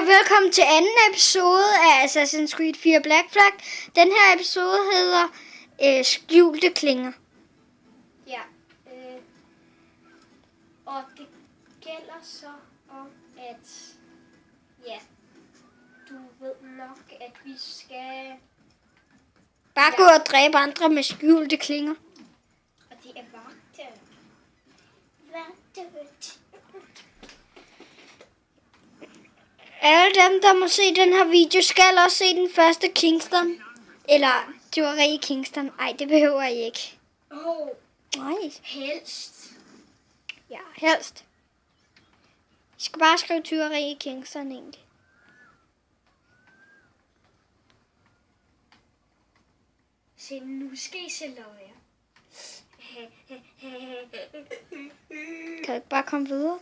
og velkommen til anden episode af Assassin's Creed 4 Black Flag. Den her episode hedder Skjulte klinger. Ja, og det gælder så om, at du ved nok, at vi skal... Bare gå og dræbe andre med skjulte klinger. Og det er vagter. Alle dem, der må se den her video, skal også se den første Kingston. Eller tyveri i Kingston. Ej, det behøver I ikke. Nej. Helst. Ja, helst. I skal bare skrive tyveri i Kingston egentlig. Se, nu skal I se lov her. Kan du ikke bare komme videre?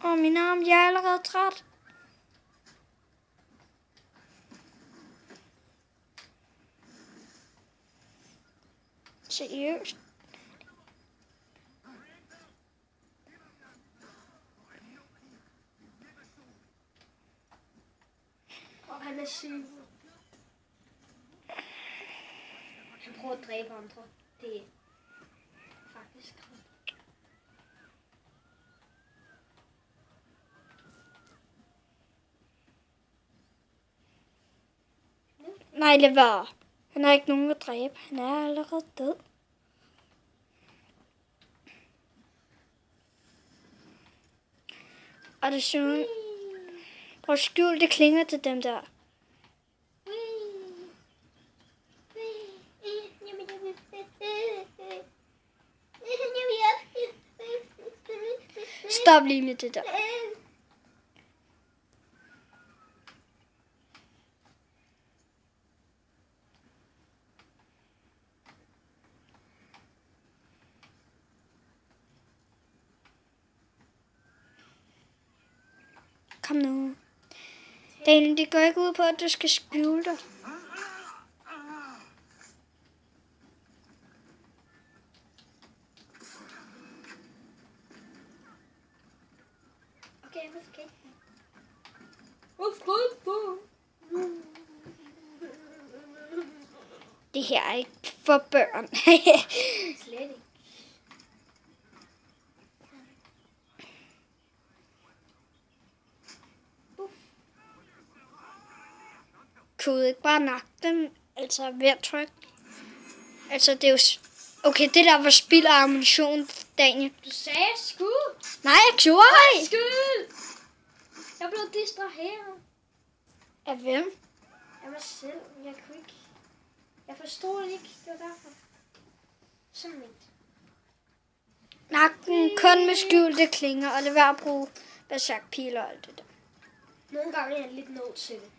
Min arm, jeg er allerede træt. Seriøst? Og han er syg. Han prøver at dræbe andre. Det er faktisk godt. Nej, det var. Han har ikke nogen at dræbe. Han er allerede død. Og det er sådan... Prøv at skjule det klinger til dem der. Stop lige med det der. Kom nu. Daniel, det går ikke ud på, at du skal skjule dig. Okay, hvad skal Det her er ikke for børn. Slet ikke. Kunne ikke bare nakke dem? Altså, ved at trykke. Altså, det er jo... Okay, det der var spild af ammunition, Daniel. Du sagde skud. Nej, jeg gjorde ikke. Skud. Jeg blev distraheret. Af hvem? Af mig selv. Jeg kunne ikke... Jeg forstod det ikke. Det var derfor. Sådan ikke. Nakken kun med skjulte klinger, og det var at bruge berserkpiler og alt det der. Nogle gange er jeg lidt nødt til det.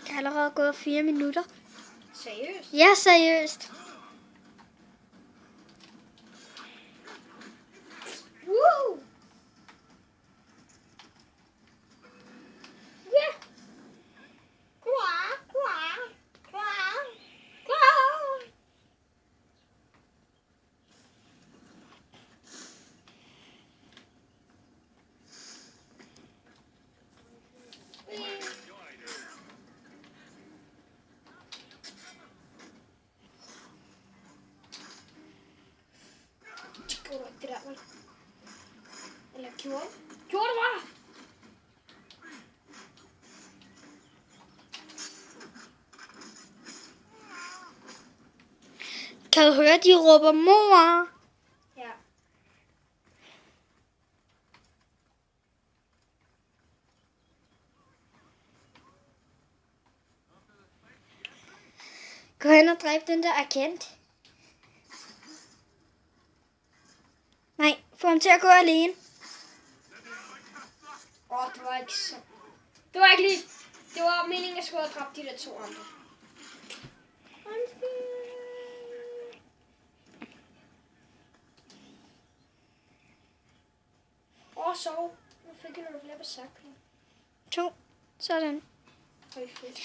Det er allerede gået 4 minutter. Seriøst? Ja, seriøst. Woo! Ja! Quack, quack, quack, quack. Det der vel. Eller gjorde det bare. Kan du høre, de råber mor? Ja. Gå hen og dræb den der agent. Nej, få ham til at gå alene. Det var ikke så. Det var ikke lige. Det var meningen, at jeg skulle have dræbt de der 2 andre. Sov. Nu fik jeg nogle flere besøgninger. 2. Sådan. Høj fedt.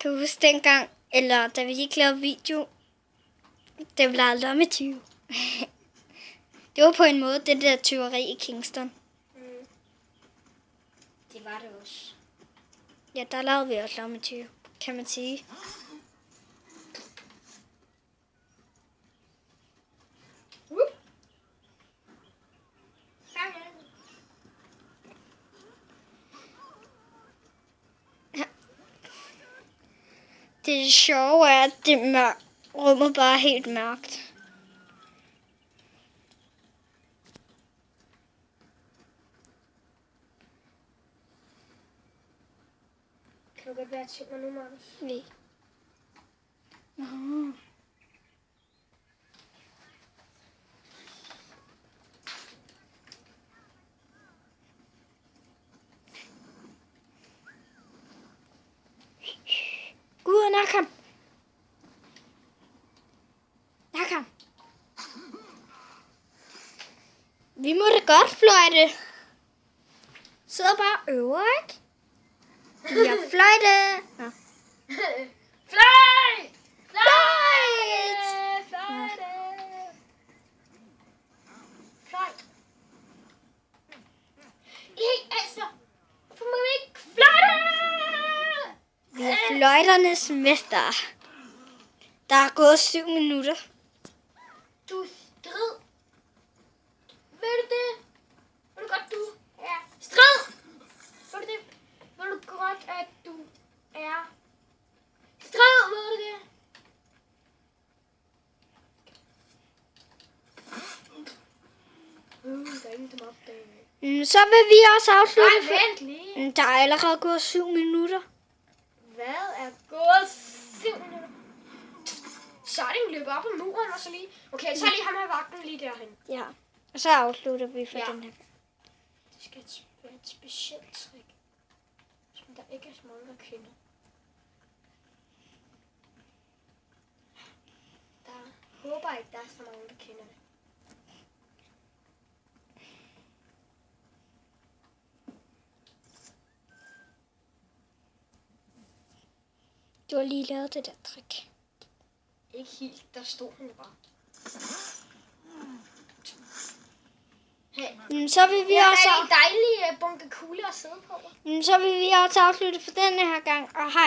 Kan du huske dengang, eller da vi ikke lavede video, det var lommetyve. Det var på en måde det der tyveri i Kingston. Det var det også. Ja, der lavede vi også lommetyve, kan man sige. Det sjove er, at det rummet bare er helt mørkt. Kan du godt være til mig nu, Markus? Nej. Nå. Gud, nak ham. Nak ham. Vi må da godt fløjte. Sidder bare og øver, ikke? Vi har fløjte. Nå. Fløjt! Fløjt! Fløjt! Altså, hvorfor må vi ikke fløjte? Vi er fløjternes mester. Der er gået 7 minutter. Du strid. Ved du det? Ved du godt, du er strid? Ved du det? Ved du godt, at du er strid? Ved du det? Der er ingen, der må opdage. Så vil vi også afslutte. Nej, vent lige. Der er allerede gået 7 minutter. Hvad er gået 7 minutter? Så er det løbet op ad muren, og så lige... Okay, jeg tager lige ham her vagten lige derhen. Ja. Og så afslutter vi for den her. Det skal være et specielt trick, som der ikke er så mange, der kender. Der håber ikke, der er så mange, der kender det. Du har lige lavet det der trick. Ikke helt, der stod han bare. Hey. Så vil vi Ja, også... der er en dejlig bunke kugler at sidde på. Så vil vi også afslutte for denne her gang. Og hej.